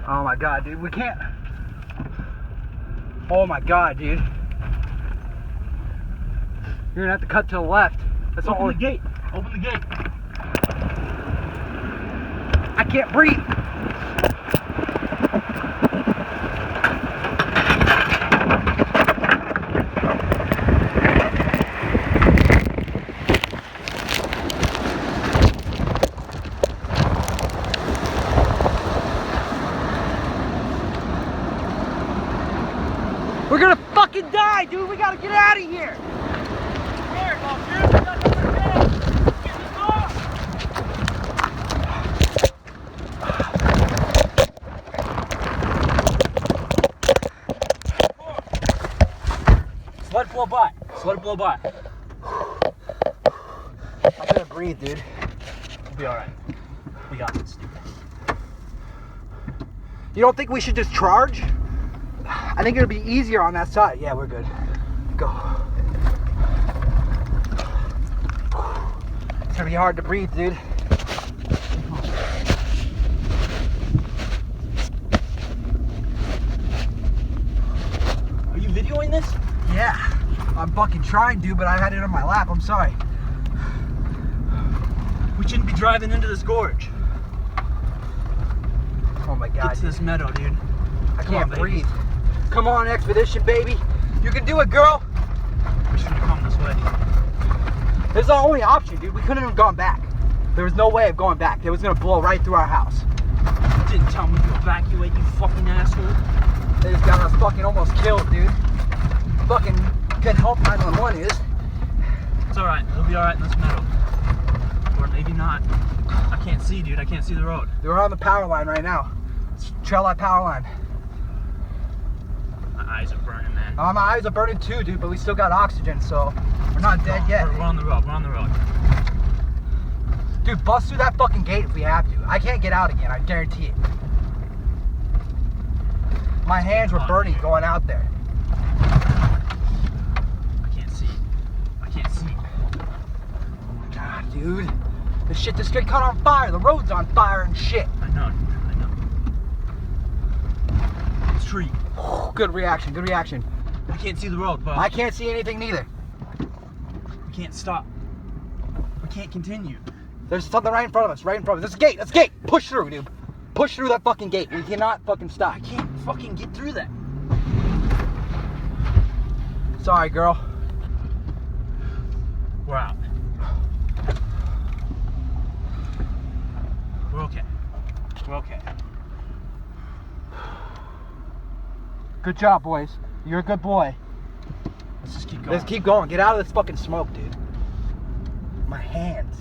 Oh my god, dude, we can't. Oh my god, dude. You're gonna have to cut to the left. That's all. Open the gate. Open the gate. I can't breathe. We're gonna fucking die, dude. We gotta get out of here. Let it blow by. Just let it blow by. I couldn't breathe, dude. We'll be alright. We got this, dude. You don't think we should just charge? I think it'll be easier on that side. Yeah, we're good. Go. It's gonna be hard to breathe, dude. Are you videoing this? Yeah. I'm fucking trying, dude, but I had it on my lap. I'm sorry. We shouldn't be driving into this gorge. Oh my god. Get to this meadow, dude. I Come can't on, breathe. Come on, Expedition, baby. You can do it, girl. We should have come this way. This is the only option, dude. We couldn't have gone back. There was no way of going back. It was gonna blow right through our house. You didn't tell me to evacuate, you fucking asshole. They just got us fucking almost killed, dude. Fucking good help 911 is. It's alright. It'll be alright in this meadow. Or maybe not. I can't see, dude. I can't see the road. We're on the power line right now. Trail that power line. My eyes are burning, man. My eyes are burning too, dude, but we still got oxygen, so we're not dead yet. We're on the road. We're on the road. Dude, bust through that fucking gate if we have to. I can't get out again, I guarantee it. My hands were burning going out there. I can't see. I can't see. God, dude. This shit just got caught on fire. The road's on fire and shit. I know, dude. I know. It's tree. Good reaction, good reaction. I can't see the road, but I can't see anything neither. we can't stop. We can't continue. There's something right in front of us, right in front of us. There's a gate, that's a gate. Push through, dude. Push through that fucking gate. We cannot fucking stop. I can't fucking get through that. Sorry, girl. We're out. We're okay. We're okay. Good job, boys. You're a good boy. Let's just keep going. Let's keep going. Get out of this fucking smoke, dude. My hands.